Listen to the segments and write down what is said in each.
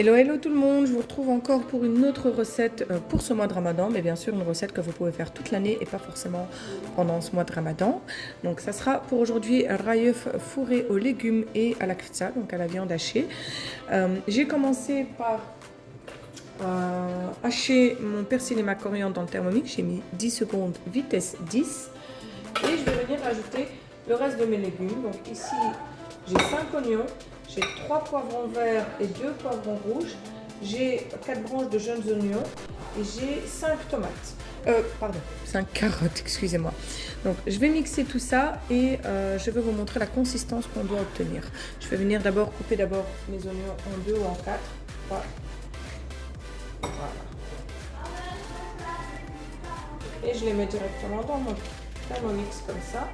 Hello, hello tout le monde, je vous retrouve encore pour une autre recette pour ce mois de Ramadan, mais bien sûr une recette que vous pouvez faire toute l'année et pas forcément pendant ce mois de Ramadan. Donc ça sera pour aujourd'hui un raïeuf fourré aux légumes et à la kfta, donc à la viande hachée. J'ai commencé par hacher mon persil et ma coriandre dans le Thermomix, j'ai mis 10 secondes vitesse 10 et je vais venir ajouter le reste de mes légumes. Donc ici j'ai 5 oignons. J'ai 3 poivrons verts et 2 poivrons rouges. J'ai 4 branches de jeunes oignons et j'ai 5 tomates. 5 carottes, excusez-moi. Donc, je vais mixer tout ça et je vais vous montrer la consistance qu'on doit obtenir. Je vais venir couper mes oignons en 2 ou en 4. Voilà. Et je les mets directement dans mon Thermomix comme ça.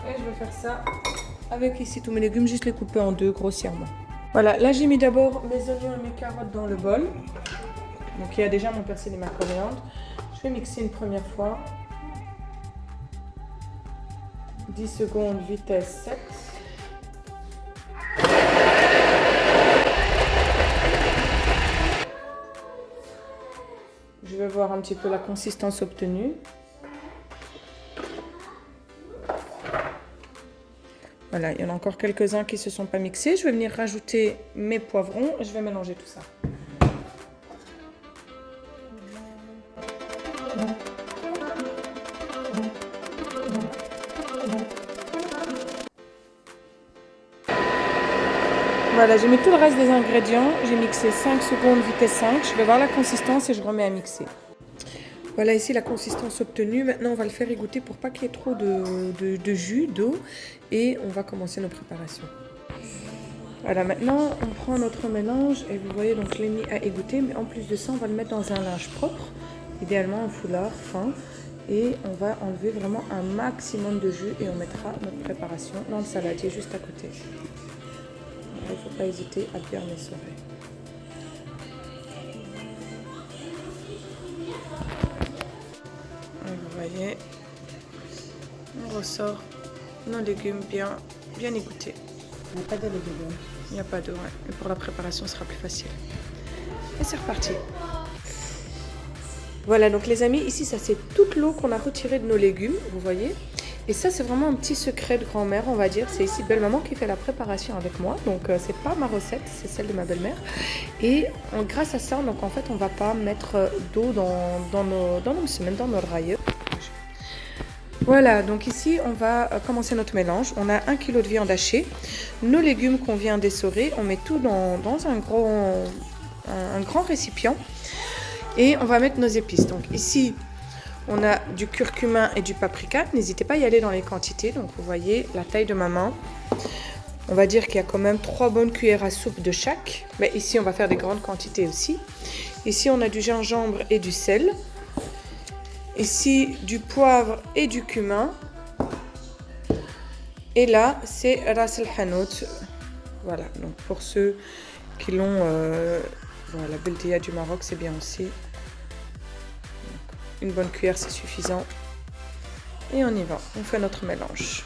Et je vais faire ça avec ici tous mes légumes, juste les couper en deux grossièrement. Voilà, là j'ai mis d'abord mes oignons et mes carottes dans le bol. Donc il y a déjà mon persil et ma coriandre. Je vais mixer une première fois. 10 secondes, vitesse 7. Je vais voir un petit peu la consistance obtenue. Voilà, il y en a encore quelques-uns qui ne se sont pas mixés. Je vais venir rajouter mes poivrons et je vais mélanger tout ça. Voilà, j'ai mis tout le reste des ingrédients. J'ai mixé 5 secondes, vitesse 5. Je vais voir la consistance et je remets à mixer. Voilà ici la consistance obtenue. Maintenant, on va le faire égoutter pour pas qu'il y ait trop de jus, d'eau. Et on va commencer nos préparations. Voilà, maintenant, on prend notre mélange. Et vous voyez, donc je l'ai mis à égoutter. Mais en plus de ça, on va le mettre dans un linge propre. Idéalement, un foulard fin. Et on va enlever vraiment un maximum de jus. Et on mettra notre préparation dans le saladier juste à côté. Il ne faut pas hésiter à bien l'essorer. Vous voyez, on ressort nos légumes bien égouttés. Il n'y a pas d'eau dedans. Il n'y a pas d'eau, ouais. Et pour la préparation, ce sera plus facile. Et c'est reparti. Voilà, donc les amis, ici, ça c'est toute l'eau qu'on a retirée de nos légumes, vous voyez. Et ça, c'est vraiment un petit secret de grand-mère, on va dire. C'est ici belle-maman qui fait la préparation avec moi. Donc, c'est pas ma recette, c'est celle de ma belle-mère. Et grâce à ça, donc en fait, on va pas mettre d'eau dans nos semaines, dans nos raïeux. Voilà, donc ici, on va commencer notre mélange. On a 1 kg de viande hachée. Nos légumes qu'on vient d'essorer, on met tout dans un grand récipient. Et on va mettre nos épices. Donc ici, on a du curcuma et du paprika. N'hésitez pas à y aller dans les quantités. Donc vous voyez la taille de ma main. On va dire qu'il y a quand même 3 bonnes cuillères à soupe de chaque. Mais ici, on va faire des grandes quantités aussi. Ici, on a du gingembre et du sel. Ici, du poivre et du cumin. Et là, c'est ras el hanout. Voilà, donc pour ceux qui l'ont, voilà, la beldia du Maroc, c'est bien aussi. Une bonne cuillère, c'est suffisant. Et on y va, on fait notre mélange.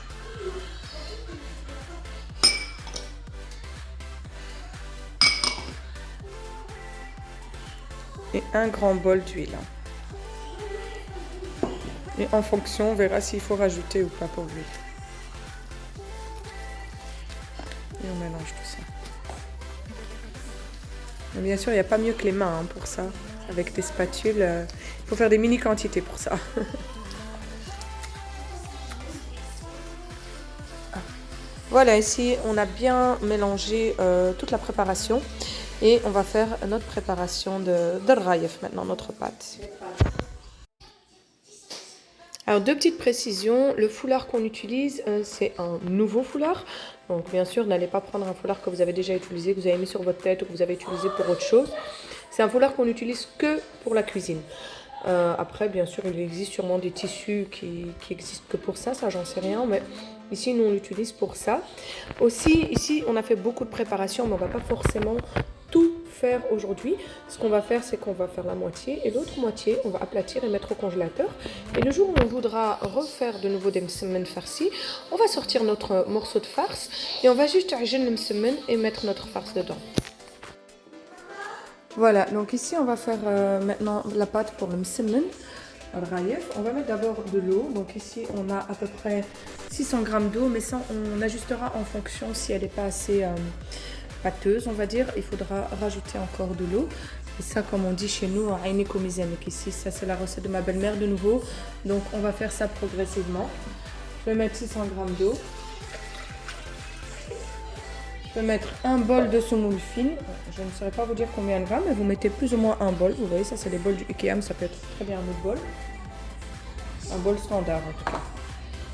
Et un grand bol d'huile. Et en fonction, on verra s'il faut rajouter ou pas pour l'huile. Et on mélange tout ça. Mais bien sûr, il n'y a pas mieux que les mains pour ça. Avec des spatules, il faut faire des mini quantités pour ça. Voilà, ici, on a bien mélangé toute la préparation. Et on va faire notre préparation de raïef maintenant, notre pâte. Alors, 2 petites précisions. Le foulard qu'on utilise, c'est un nouveau foulard. Donc, bien sûr, n'allez pas prendre un foulard que vous avez déjà utilisé, que vous avez mis sur votre tête ou que vous avez utilisé pour autre chose. C'est un foulard qu'on n'utilise que pour la cuisine. Après, bien sûr, il existe sûrement des tissus qui existent que pour ça j'en sais rien. Mais ici, nous, on l'utilise pour ça. Aussi, ici, on a fait beaucoup de préparation, mais on ne va pas forcément tout faire aujourd'hui, ce qu'on va faire, c'est qu'on va faire la moitié et l'autre moitié, on va aplatir et mettre au congélateur. Et le jour où on voudra refaire de nouveau des msemen farcis, on va sortir notre morceau de farce et on va juste ajouter le msemen et mettre notre farce dedans. Voilà, donc ici on va faire maintenant la pâte pour le msemen. On va mettre d'abord de l'eau. Donc ici on a à peu près 600 g d'eau, mais ça on ajustera en fonction si elle n'est pas assez pâteuse, on va dire. Il faudra rajouter encore de l'eau. Et ça, comme on dit chez nous, ici, ça c'est la recette de ma belle-mère de nouveau. Donc on va faire ça progressivement. Je vais mettre 600 g d'eau. Je vais mettre un bol de semoule fine. Je ne saurais pas vous dire combien de grammes, mais vous mettez plus ou moins un bol. Vous voyez, ça c'est les bols du Ikea, mais ça peut être très bien un autre bol. Un bol standard en tout cas.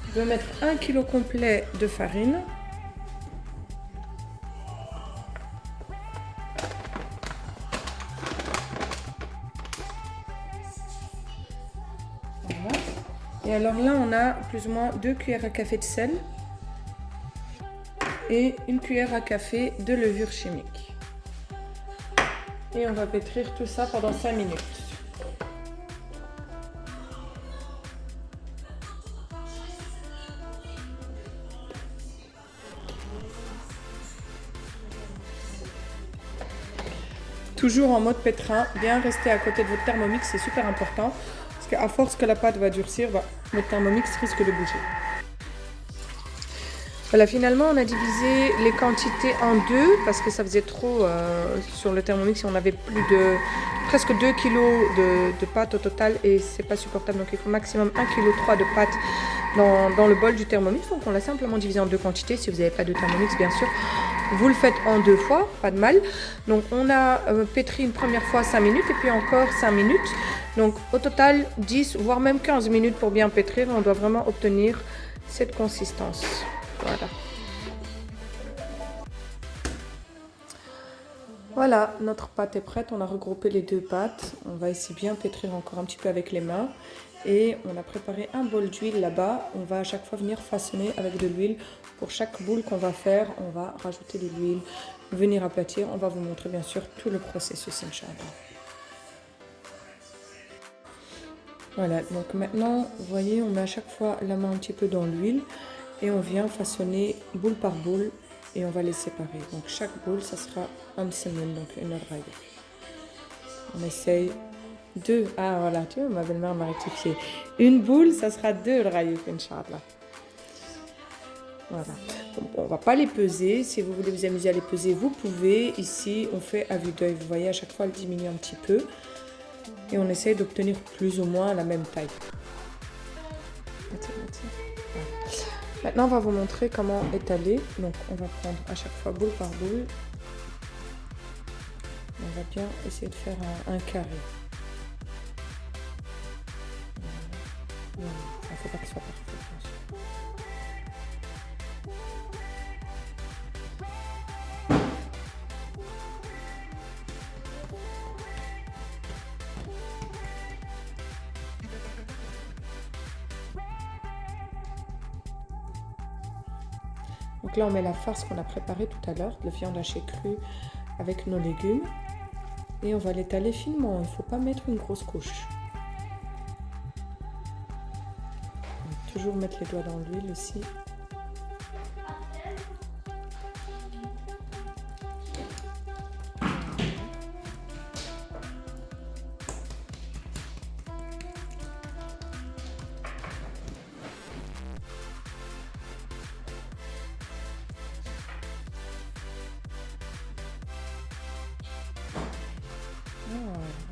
Je vais mettre 1 kg complet de farine. Voilà. Et alors là, on a plus ou moins 2 cuillères à café de sel et 1 cuillère à café de levure chimique. Et on va pétrir tout ça pendant 5 minutes. Toujours en mode pétrin, bien rester à côté de votre thermomix, c'est super important. Parce qu'à force que la pâte va durcir, votre thermomix risque de bouger. Voilà, finalement on a divisé les quantités en deux parce que ça faisait trop sur le Thermomix. On avait plus de presque 2 kg de pâte au total et c'est pas supportable. Donc il faut maximum 1,3 kg de pâte dans le bol du Thermomix. Donc on l'a simplement divisé en deux quantités. Si vous n'avez pas de Thermomix, bien sûr, vous le faites en 2 fois, pas de mal. Donc on a pétri une première fois 5 minutes et puis encore 5 minutes. Donc au total 10 voire même 15 minutes pour bien pétrir. On doit vraiment obtenir cette consistance. Voilà. Voilà, notre pâte est prête. On a regroupé les deux pâtes. On va ici bien pétrir encore un petit peu avec les mains. Et on a préparé un bol d'huile là-bas. On va à chaque fois venir façonner avec de l'huile. Pour chaque boule qu'on va faire, on va rajouter de l'huile, venir aplatir. On va vous montrer bien sûr tout le processus, Inch'Allah. Voilà, donc maintenant, vous voyez, on met à chaque fois la main un petit peu dans l'huile. Et on vient façonner boule par boule et on va les séparer. Donc chaque boule, ça sera un msemen, donc une raïa. On essaye 2. Ah voilà, tu vois, ma belle-mère m'a rectifié. Une boule, ça sera 2 raïa, Inch'Allah. Voilà. Donc, on ne va pas les peser. Si vous voulez vous amuser à les peser, vous pouvez. Ici, on fait à vue d'œil. Vous voyez, à chaque fois, elle diminue un petit peu. Et on essaye d'obtenir plus ou moins la même taille. Maintenant, on va vous montrer comment étaler. Donc, on va prendre à chaque fois boule par boule. On va bien essayer de faire un carré. Il ne faut pas qu'il soit parfait, bien sûr. Donc là, on met la farce qu'on a préparée tout à l'heure, de la viande hachée crue avec nos légumes. Et on va l'étaler finement, il ne faut pas mettre une grosse couche. Donc, toujours mettre les doigts dans l'huile ici.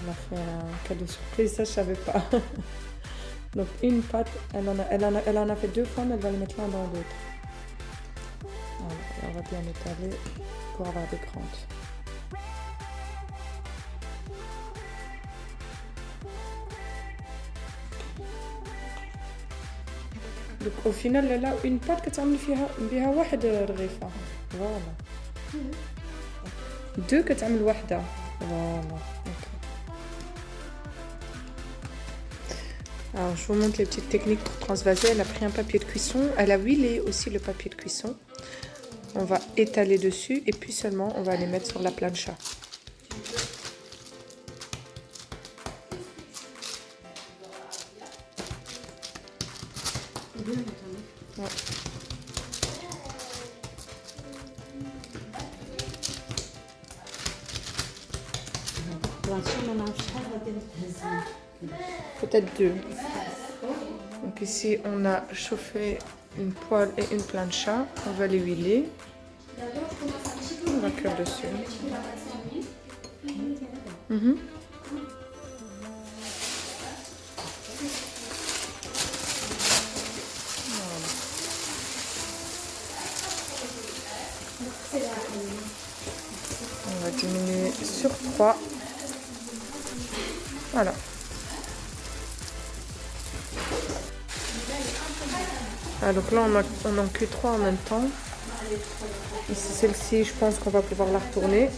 On a fait un cadeau surprise, ça je savais pas. Donc une pâte, elle en a fait 2 fois, mais elle va les mettre l'un dans l'autre. Voilà, on va bien étaler pour avoir des crentes. Donc au final, là, une pâte que tu as mis بها واحد رغيفة. Voilà. 2 que tu as mis واحدة. Voilà. Okay. Alors je vous montre les petites techniques pour transvaser. Elle a pris un papier de cuisson. Elle a huilé aussi le papier de cuisson. On va étaler dessus et puis seulement on va les mettre sur la plancha. bien maintenant. Ouais. Peut-être 2. Donc ici, on a chauffé une poêle et une plancha. On va les huiler. On va cuire dessus. Mhm. On va diminuer sur 3. Voilà. Ah, donc là, on en cuit 3 en même temps. Ici, celle-ci, je pense qu'on va pouvoir la retourner.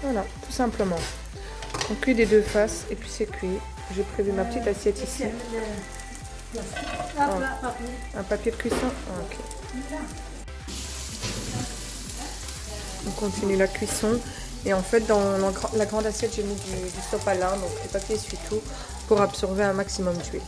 Voilà, tout simplement. On cuit des 2 faces et puis c'est cuit. J'ai prévu ma petite assiette ici. Un papier de cuisson. Ah, ok. On continue la cuisson. Et en fait, dans la grande assiette, j'ai mis du sopalin, donc le papier essuie tout, pour absorber un maximum d'huile.